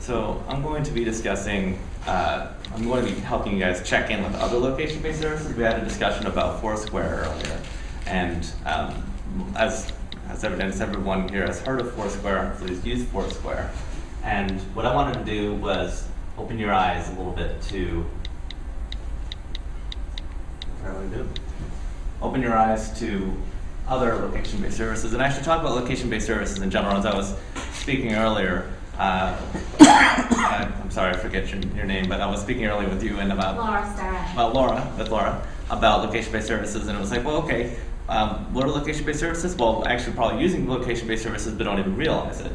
So I'm going to be discussing, I'm going to be helping you guys check in with other location-based services. We had a discussion about Foursquare earlier, and as evidence, everyone here has heard of Foursquare, so he's used Foursquare. And what I wanted to do was open your eyes a little bit to, open your eyes to other location-based services, and actually talk about location-based services in general. As I was speaking earlier, I'm sorry, I forget your name, but I was speaking earlier with you and about Laura, about location-based services, and it was like, well, okay, what are location-based services? Well, actually probably using location-based services, but don't even realize it.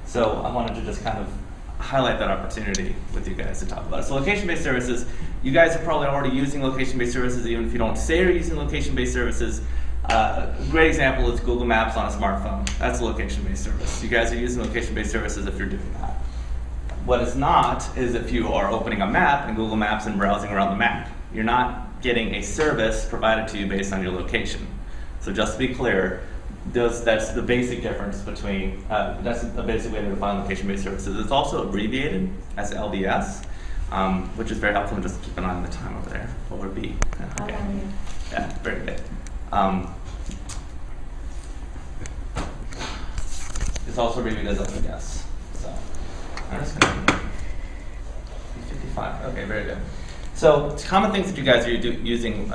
So I wanted to just kind of highlight that opportunity with you guys to talk about it. So location-based services, you guys are probably already using location-based services, even if you don't say you're using location-based services. A great example is Google Maps on a smartphone. That's a location-based service. You guys are using location-based services if you're doing that. What is not is if you are opening a map in Google Maps and browsing around the map. You're not getting a service provided to you based on your location. So just to be clear, that's the basic difference between, that's a basic way to define location-based services. It's also abbreviated as LBS, which is very helpful. Just keep an eye on the time over there. What would be? Okay. Yeah, very good. It's also abbreviated as LBS. So I'm just going to 55. Okay, very good. So common things that you guys are using,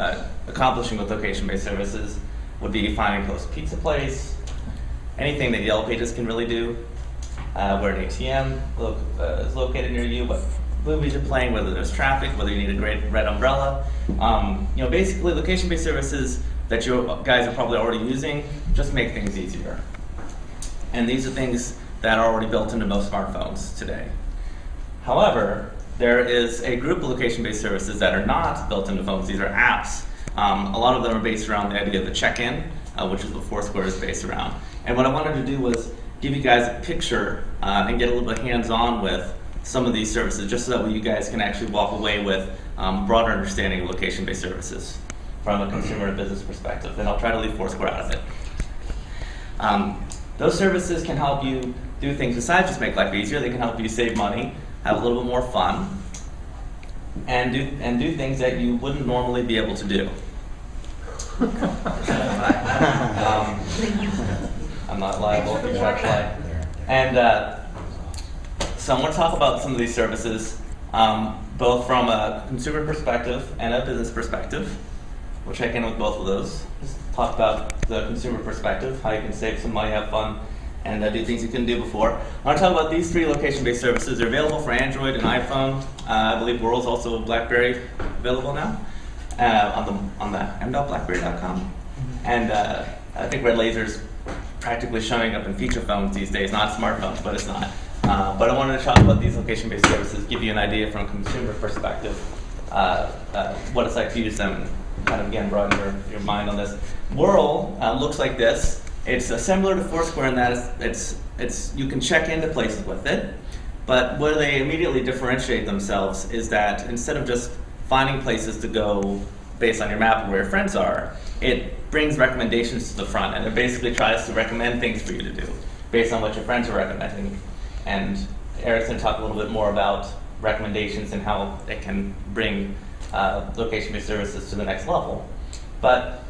accomplishing with location-based services would be finding a close pizza place, anything that Yellow Pages can really do, where an ATM is located near you, what movies you're playing, whether there's traffic, whether you need a great red umbrella. Basically location-based services that you guys are probably already using just make things easier. And these are things that are already built into most smartphones today. However, there is a group of location-based services that are not built into phones. These are apps. A lot of them are based around the idea of the check-in, which is what Foursquare is based around. And what I wanted to do was give you guys a picture and get a little bit hands-on with some of these services, just so that way you guys can actually walk away with broader understanding of location-based services from a consumer and business perspective. And I'll try to leave Foursquare out of it. Those services can help you do things besides just make life easier. They can help you save money, have a little bit more fun, and do things that you wouldn't normally be able to do. I'm not liable if you try to play. And so I'm going to talk about some of these services, both from a consumer perspective and a business perspective. We'll check in with both of those. Just talk about the consumer perspective, how you can save some money, have fun, and do things you couldn't do before. I want to talk about these three location-based services. They're available for Android and iPhone. I believe World's also BlackBerry available now on the m.blackberry.com. And I think Red Laser's practically showing up in feature phones these days, not smartphones, but it's not. But I wanted to talk about these location-based services, give you an idea from a consumer perspective, what it's like to use them, and kind of again broaden your mind on this. Whirl looks like this. It's similar to Foursquare in that it's you can check into places with it, but where they immediately differentiate themselves is that instead of just finding places to go based on your map of where your friends are, it brings recommendations to the front, and it basically tries to recommend things for you to do based on what your friends are recommending. And Eric's going to talk a little bit more about recommendations and how it can bring location-based services to the next level. But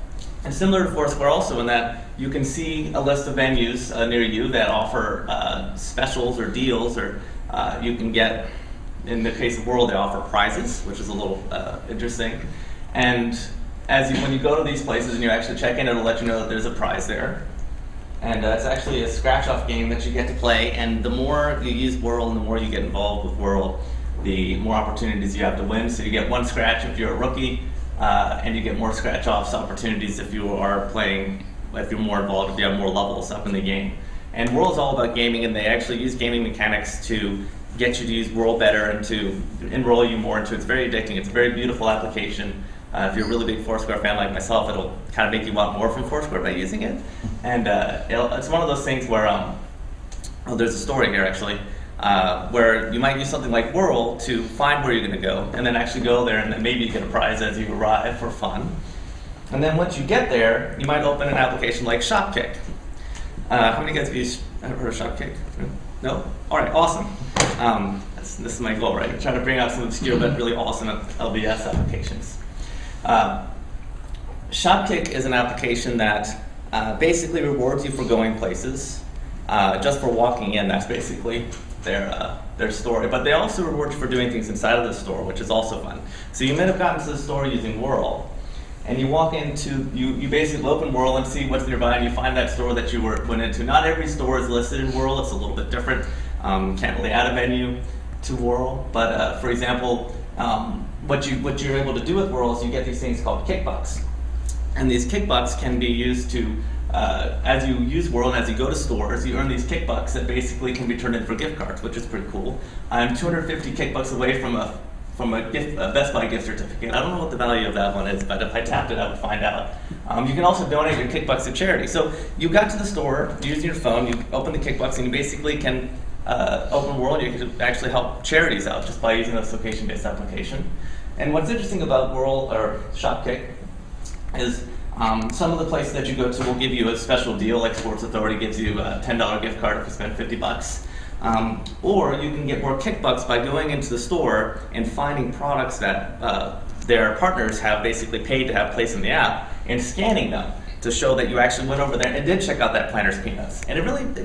it's similar to Foursquare also in that you can see a list of venues near you that offer specials or deals, or you can get, in the case of World, they offer prizes, which is a little interesting. And when you go to these places and you actually check in, it'll let you know that there's a prize there. And it's actually a scratch-off game that you get to play, and the more you use World and the more you get involved with World, the more opportunities you have to win. So you get one scratch if you're a rookie, and you get more scratch-offs opportunities if you are playing, if you're more involved, if you have more levels up in the game. And World is all about gaming, and they actually use gaming mechanics to get you to use World better and to enroll you more into it. It's very addicting. It's a very beautiful application. If you're a really big Foursquare fan like myself, it'll kind of make you want more from Foursquare by using it. And it's one of those things where, there's a story here actually, where you might use something like Whirl to find where you're going to go, and then actually go there, and then maybe you get a prize as you arrive for fun. And then once you get there, you might open an application like Shopkick. How many of you guys have heard of Shopkick? No? All right, awesome. This is my goal, right? I'm trying to bring out some obscure but really awesome LBS applications. Shopkick is an application that basically rewards you for going places, just for walking in. That's basically their story. But they also reward you for doing things inside of the store, which is also fun. So you may have gotten to the store using Whirl, and you walk into, you basically open Whirl and see what's nearby, and you find that store that you went into. Not every store is listed in Whirl. It's a little bit different. Can't really add a menu to Whirl, but for example, what you're able to do with Whirl is you get these things called kickbucks. And these kickbucks can be used to, as you use Whirl and as you go to stores, you earn these kickbucks that basically can be turned in for gift cards, which is pretty cool. I'm 250 kickbucks away from a Best Buy gift certificate. I don't know what the value of that one is, but if I tapped it, I would find out. You can also donate your kickbucks to charity. So you got to the store using your phone, you open the kickbucks, and you basically can open Whirl, and you can actually help charities out just by using this location-based application. And what's interesting about Whirl or Shopkick is some of the places that you go to will give you a special deal, like Sports Authority gives you a $10 gift card if you spend 50 bucks. Or you can get more kickbucks by going into the store and finding products that their partners have basically paid to have placed in the app and scanning them to show that you actually went over there and did check out that Planters Peanuts. And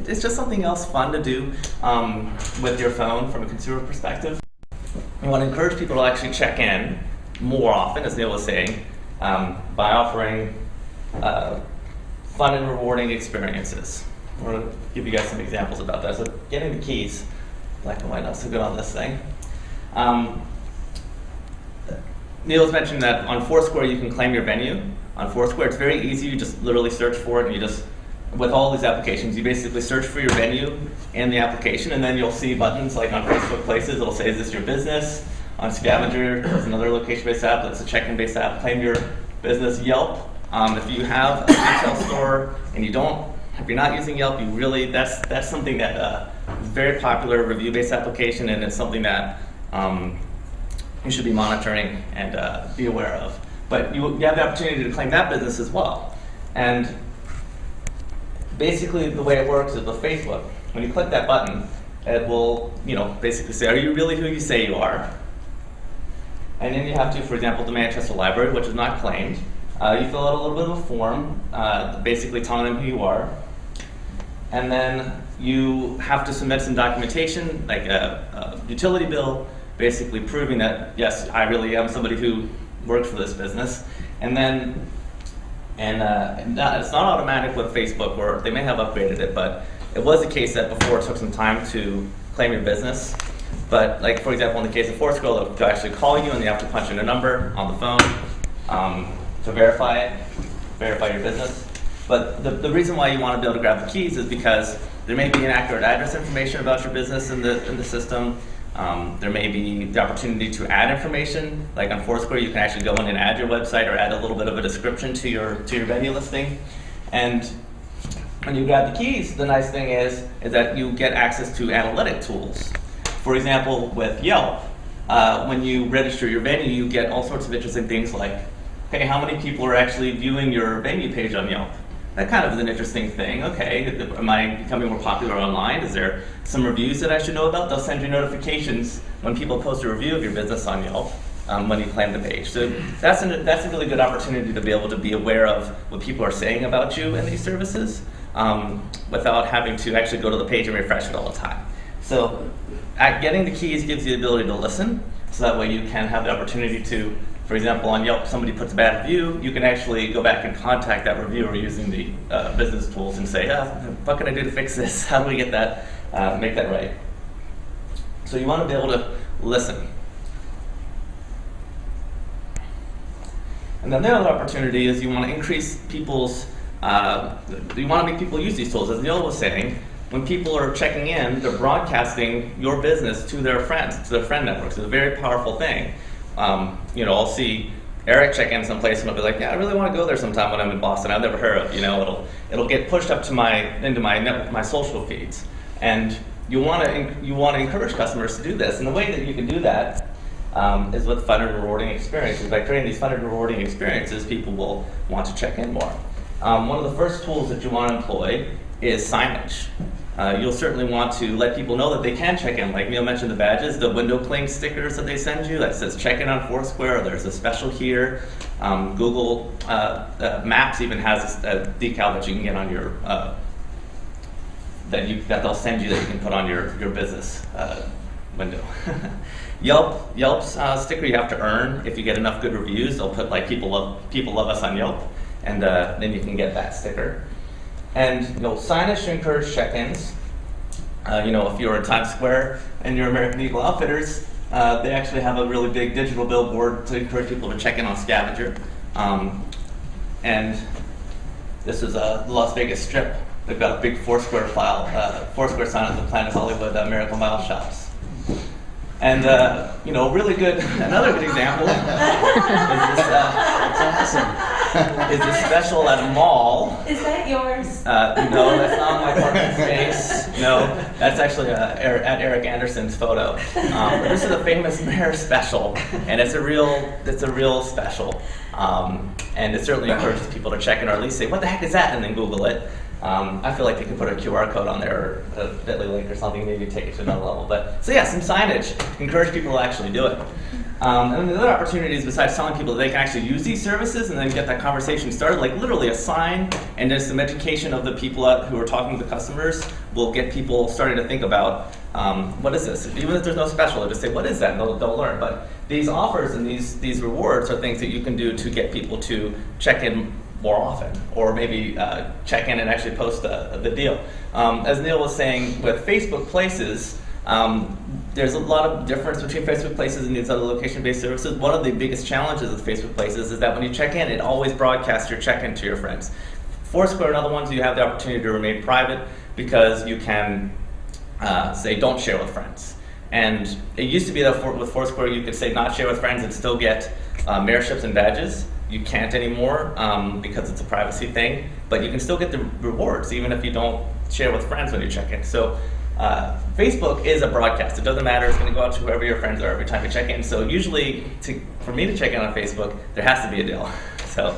it's just something else fun to do with your phone from a consumer perspective. I want to encourage people to actually check in more often, as Neil was saying, by offering fun and rewarding experiences. I'm going to give you guys some examples about that. So getting the keys, black and white, not so good on this thing. Neil's mentioned that on Foursquare you can claim your venue. On Foursquare it's very easy, you just literally search for it, and with all these applications, you basically search for your venue in the application, and then you'll see buttons like on Facebook Places, it'll say, is this your business? On Scavenger, there's another location-based app that's a check-in-based app, claim your business. Yelp, if you have a retail store and if you're not using Yelp, that's something that is very popular review-based application, and it's something that you should be monitoring and be aware of. But you have the opportunity to claim that business as well. And basically the way it works is with Facebook. When you click that button, it will basically say, are you really who you say you are? And then you have to, for example, the Manchester Library, which is not claimed. You fill out a little bit of a form, basically telling them who you are. And then you have to submit some documentation, like a utility bill, basically proving that, yes, I really am somebody who works for this business. And then, it's not automatic with Facebook, or they may have upgraded it, but it was a case that before it took some time to claim your business. But like, for example, in the case of Foursquare, they'll actually call you and you have to punch in a number on the phone to verify your business. But the reason why you want to be able to grab the keys is because there may be inaccurate address information about your business in the system. There may be the opportunity to add information, like on Foursquare you can actually go in and add your website or add a little bit of a description to your venue listing. And when you grab the keys, the nice thing is that you get access to analytic tools. For example, with Yelp, when you register your venue, you get all sorts of interesting things like, okay, how many people are actually viewing your venue page on Yelp? That kind of is an interesting thing. Okay, am I becoming more popular online? Is there some reviews that I should know about? They'll send you notifications when people post a review of your business on Yelp when you claim the page. So that's a really good opportunity to be able to be aware of what people are saying about you in these services without having to actually go to the page and refresh it all the time. So getting the keys gives you the ability to listen, so that way you can have the opportunity to, for example, on Yelp, somebody puts a bad review, you can actually go back and contact that reviewer using the business tools and say, what can I do to fix this? How do we get that, make that right? So you want to be able to listen. And then the other opportunity is you want to increase people's, you want to make people use these tools. As Neil was saying, when people are checking in, they're broadcasting your business to their friends, to their friend networks. It's a very powerful thing. I'll see Eric check in someplace and I'll be like, yeah, I really want to go there sometime when I'm in Boston. I've never heard of, it'll get pushed up to into my social feeds. And you want to encourage customers to do this. And the way that you can do that is with fun and rewarding experiences. By creating these fun and rewarding experiences, people will want to check in more. One of the first tools that you want to employ is signage. You'll certainly want to let people know that they can check in. Like Neil mentioned the badges, the window cling stickers that they send you that says check in on Foursquare, or there's a special here. Google Maps even has a decal that you can get on your, that they'll send you that you can put on your business window. Yelp's sticker you have to earn. If you get enough good reviews, they'll put like people love us on Yelp, and then you can get that sticker. And signage to encourage check-ins. If you're in Times Square and you're American Eagle Outfitters, they actually have a really big digital billboard to encourage people to check in on Scavenger. And this is a Las Vegas Strip. They've got a big Foursquare Foursquare sign at the Planet Hollywood Miracle Mile shops. And really good. Another good example is this special at a mall. Is that yours? No, that's not my parking space. No, that's actually at Eric Anderson's photo. But this is a famous mayor special, and it's a real special. And it certainly encourages people to check in, or at least say, "What the heck is that?" and then Google it. I feel like they could put a QR code on there, or a bit.ly link or something, maybe take it to another level. But so yeah, some signage, encourage people to actually do it. And the other opportunities besides telling people that they can actually use these services and then get that conversation started, like literally a sign and just some education of the people who are talking to the customers will get people starting to think about what is this? Even if there's no special, they'll just say, what is that? And they'll learn. But these offers and these rewards are things that you can do to get people to check in more often, or maybe check in and actually post the deal. As Neil was saying, with Facebook Places, there's a lot of difference between Facebook Places and these other location-based services. One of the biggest challenges with Facebook Places is that when you check in, it always broadcasts your check-in to your friends. Foursquare and other ones, you have the opportunity to remain private because you can say don't share with friends. And it used to be that with Foursquare you could say not share with friends and still get mayorships and badges. You can't anymore because it's a privacy thing, but you can still get the rewards even if you don't share with friends when you check in. So Facebook is a broadcast. It doesn't matter. It's going to go out to whoever your friends are every time you check in. So usually, for me to check in on Facebook, there has to be a deal. So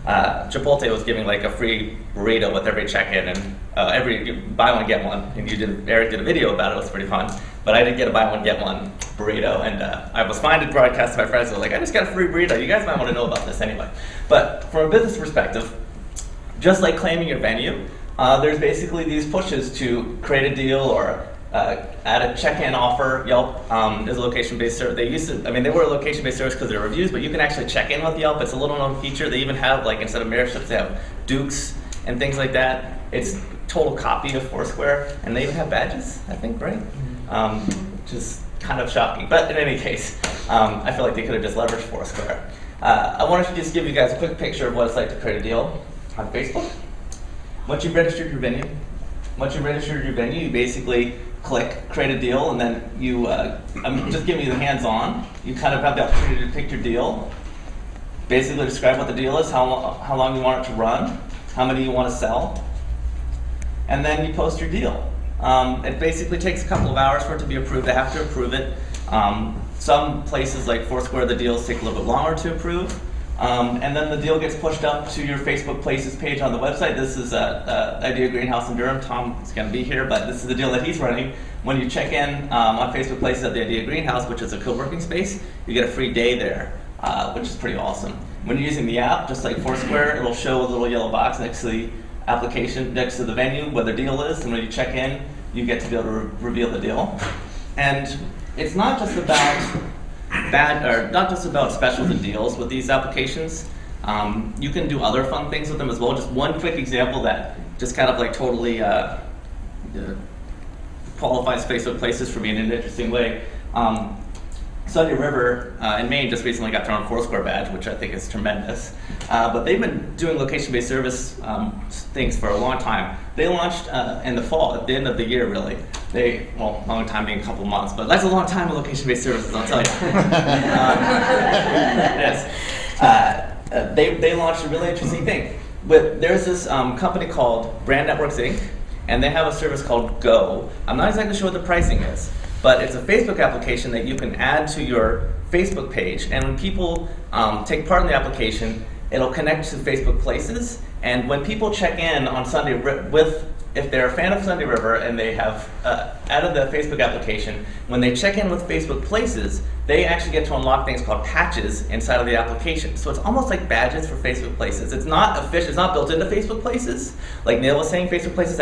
Chipotle was giving like a free burrito with every check-in, and every buy one get one. And Eric did a video about it. It was pretty fun. But I did get a buy one get one burrito, and I was fine to broadcast to my friends. I was like, I just got a free burrito. You guys might want to know about this anyway. But from a business perspective, just like claiming your venue, there's basically these pushes to create a deal or add a check-in offer. Yelp is a location-based service. They were a location-based service because they're reviews, but you can actually check in with Yelp. It's a little known feature. They even have, like, instead of mayorships, they have dukes and things like that. It's a total copy of Foursquare, and they even have badges, I think, right? Which is kind of shocking. But in any case, I feel like they could have just leveraged Foursquare. I wanted to just give you guys a quick picture of what it's like to create a deal on Facebook. Once you've registered your venue, you basically click create a deal, and then you, I'm just giving you the hands-on. You kind of have the opportunity to pick your deal, basically describe what the deal is, how long you want it to run, how many you want to sell, and then you post your deal. It basically takes a couple of hours for it to be approved. They have to approve it. Some places like Foursquare, the deals take a little bit longer to approve. And then the deal gets pushed up to your Facebook Places page on the website. This is Idea Greenhouse in Durham. Tom is going to be here, but this is the deal that he's running. When you check in on Facebook Places at the Idea Greenhouse, which is a co-working space, you get a free day there, which is pretty awesome. When you're using the app, just like Foursquare, it'll show a little yellow box next to the application, next to the venue, where the deal is, and when you check in, you get to be able to reveal the deal. And it's not just about not just about specials and deals with these applications. You can do other fun things with them as well. Just one quick example that just kind of like totally qualifies Facebook Places for me in an interesting way. Sunny River in Maine just recently got their own Foursquare badge, which I think is tremendous. But they've been doing location-based service things for a long time. They launched in the fall, at the end of the year, really. Long time being a couple months, but that's a long time in location-based services, I'll tell you. Yes. They launched a really interesting thing. There's this company called Brand Networks Inc., and they have a service called Go. I'm not exactly sure what the pricing is, but it's a Facebook application that you can add to your Facebook page, and when people take part in the application, it'll connect to Facebook Places, And when people check in on Sunday if they're a fan of Sunday River and they have added the Facebook application, when they check in with Facebook Places, they actually get to unlock things called patches inside of the application. So it's almost like badges for Facebook Places. It's not official, it's not built into Facebook Places. Like Neil was saying, Facebook Places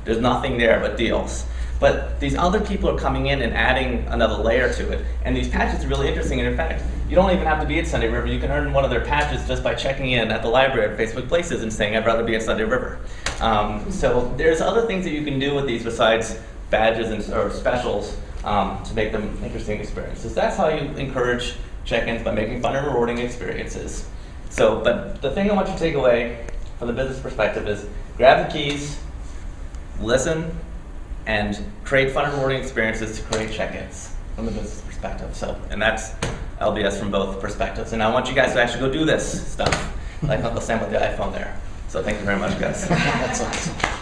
there's nothing there but deals. But these other people are coming in and adding another layer to it. And these patches are really interesting. And in fact, you don't even have to be at Sunday River. You can earn one of their patches just by checking in at the library at Facebook Places and saying, I'd rather be at Sunday River. So there's other things that you can do with these besides badges or specials to make them interesting experiences. That's how you encourage check-ins, by making fun and rewarding experiences. So, but the thing I want you to take away from the business perspective is grab the keys, listen, and create fun and rewarding experiences to create check-ins from the business perspective. So, and that's LBS from both perspectives. And I want you guys to actually go do this stuff, like Uncle Sam with the iPhone there. So thank you very much, guys. That's awesome.